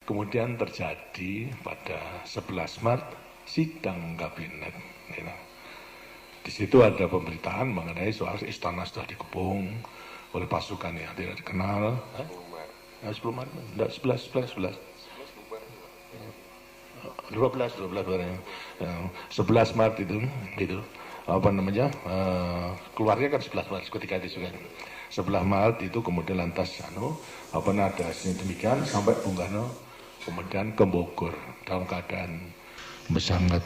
Kemudian terjadi pada 11 Maret sidang kabinet. Di situ ada pemberitaan mengenai soal istana sudah dikepung oleh pasukan yang tidak dikenal. 10 Maret, enggak 11. 12 barangnya. 11 Maret itu keluarnya kan 11 Maret ketika itu juga. 11 Maret itu kemudian lantas ada demikian sampai Bung Karno kemudian ke Bogor dalam keadaan sangat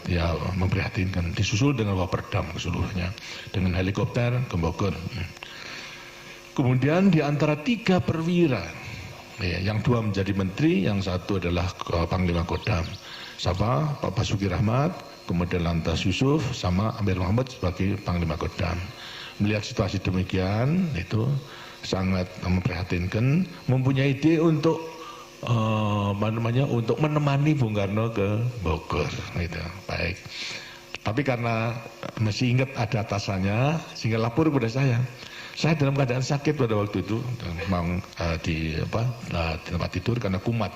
memprihatinkan, disusul dengan Waperdam seluruhnya dengan helikopter ke Bogor. Kemudian di antara 3 perwira, yang 2 menjadi menteri, yang 1 adalah Panglima Kodam, Pak Basuki Rahmat, kemudian lantas Yusuf sama Amir Muhammad sebagai Panglima Kodam. Melihat situasi demikian itu sangat memprihatinkan, mempunyai ide untuk untuk menemani Bung Karno ke Bogor, gitu. Baik. Tapi karena masih ingat ada atasannya, sehingga lapor kepada saya. Saya dalam keadaan sakit pada waktu itu, memang di tempat tidur karena kumat,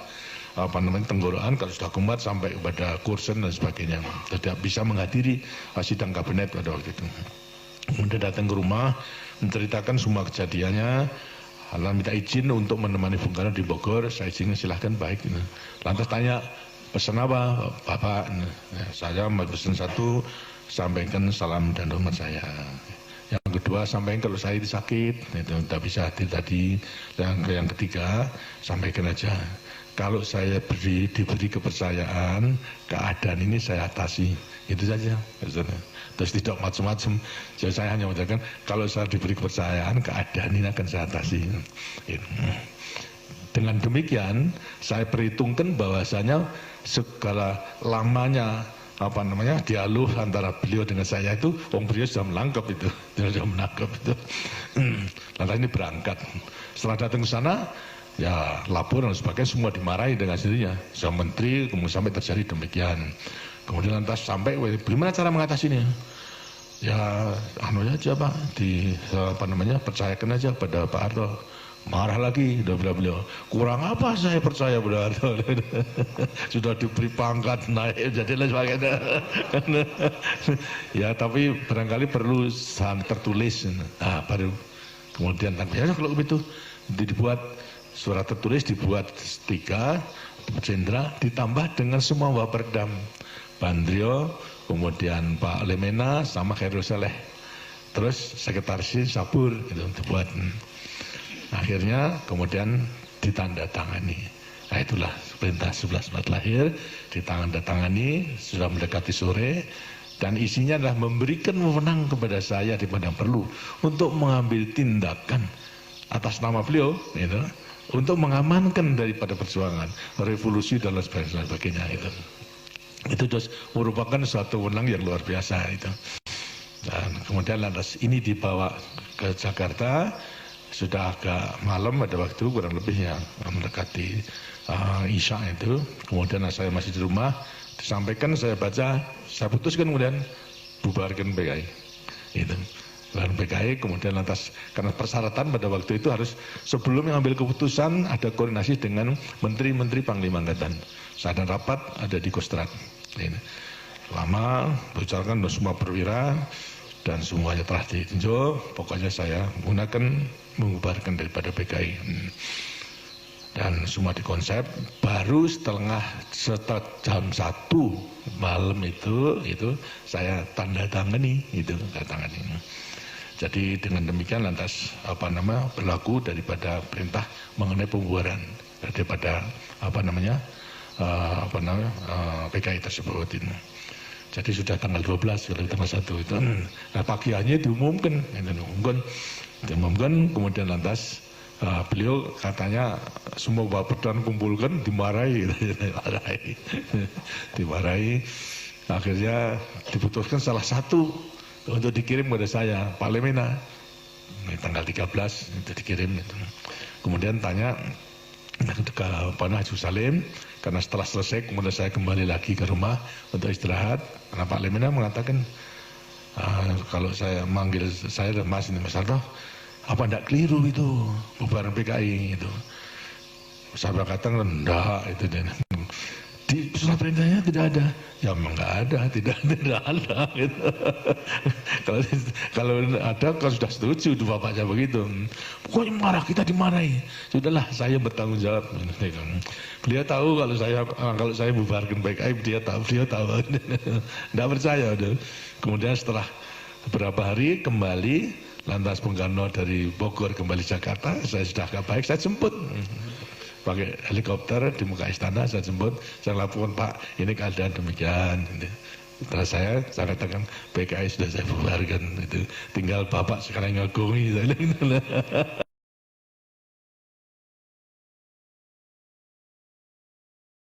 tenggorokan. Kalau sudah kumat sampai pada kursen dan sebagainya, tidak bisa menghadiri sidang kabinet pada waktu itu. Kemudian datang ke rumah, menceritakan semua kejadiannya. Allah minta izin untuk menemani Bung Karno di Bogor, saya izinkan silahkan, baik. Lantas tanya, pesan apa Bapak? Saya pesan 1, sampaikan salam dan hormat saya. Yang kedua, sampaikan kalau saya sakit, itu tidak bisa hadir tadi. Yang ketiga, sampaikan aja, kalau saya diberi kepercayaan, keadaan ini saya atasi. Itu saja. Terus tidak macam-macam. Jadi saya hanya mengatakan, kalau saya diberi kepercayaan, keadaan ini akan saya atasi. Dengan demikian, saya perhitungkan bahwasanya segala lamanya dialog antara beliau dengan saya itu, beliau sudah menangkap itu, Lantas ini berangkat. Setelah datang ke sana, lapor dan sebagainya, semua dimarahi dengan sendirinya. Sama menteri, kemudian sampai terjadi demikian. Kemudian lantas sampai, bagaimana cara mengatasinya? Aja Pak, percayakan aja pada Pak Harto. Marah lagi, beliau, kurang apa saya percaya pada Harto? Sudah diberi pangkat naik, jadi lain sebagainya. Tapi barangkali perlu tertulis. Baru kemudian kalau begitu dibuat surat tertulis, dibuat 3 jenderal, ditambah dengan semua Waperdam, Bandrio, kemudian Pak Lemena sama Khairul Saleh, terus sekretaris Sabur itu dibuat. Akhirnya kemudian ditandatangani. Itulah perintah 11 Maret lahir, ditandatangani, sudah mendekati sore, dan isinya adalah memberikan wewenang kepada saya di mana perlu untuk mengambil tindakan atas nama beliau, untuk mengamankan daripada perjuangan revolusi dan sebagainya. Itu merupakan suatu wewenang yang luar biasa itu. Dan kemudian lantas ini dibawa ke Jakarta, sudah agak malam pada waktu, kurang lebih mendekati Isya itu. Kemudian saya masih di rumah, disampaikan, saya baca, saya putuskan kemudian bubarkan PKI. Bubarkan PKI, kemudian lantas karena persyaratan pada waktu itu harus sebelum mengambil keputusan ada koordinasi dengan menteri-menteri Panglima Angkatan. Saya dan rapat ada di Kostrad. Lama bicarakan semua perwira dan semuanya telah ditinjau. Pokoknya saya menggunakan membubarkan daripada PKI. Dan semua dikonsep. Baru setelah jam 1 malam itu saya tanda tangani Jadi dengan demikian lantas berlaku daripada perintah mengenai pembubaran daripada PKI tersebut itu. Jadi sudah tanggal 12 kalau tanggal 1 itu. Nah pagiannya diumumkan, kemudian lantas beliau katanya semua Waperdam kumpulkan, dimarahi. Akhirnya diputuskan salah satu untuk dikirim kepada saya, Pak Lemena. Tanggal 13 itu dikirim. Kemudian tanya ke Pak Haji Salim, karena setelah selesai kemudian saya kembali lagi ke rumah untuk istirahat. Karena Pak Lemena mengatakan, kalau saya manggil saya, Mas Harto, apa tidak keliru itu bubaran PKI itu? Saya katakan rendah itu dan di surat perintahnya tidak ada. Ya memang nggak ada, tidak ada. Gitu. kalau ada, kalau sudah setuju, itu bapaknya begitu. Pokoknya marah, kita dimarahi. Sudahlah, saya bertanggung jawab. Beliau tahu kalau saya bubarkan PKI, dia tahu. Tidak percaya. Udah. Kemudian setelah beberapa hari kembali, lantas Bung Karno dari Bogor kembali Jakarta, saya sudah agak baik, saya jemput. Pakai helikopter di muka istana, saya jemput, saya laporkan, Pak, ini keadaan demikian. Terus saya katakan PKI sudah saya bubarkan, itu tinggal Bapak sekarang ngagumi.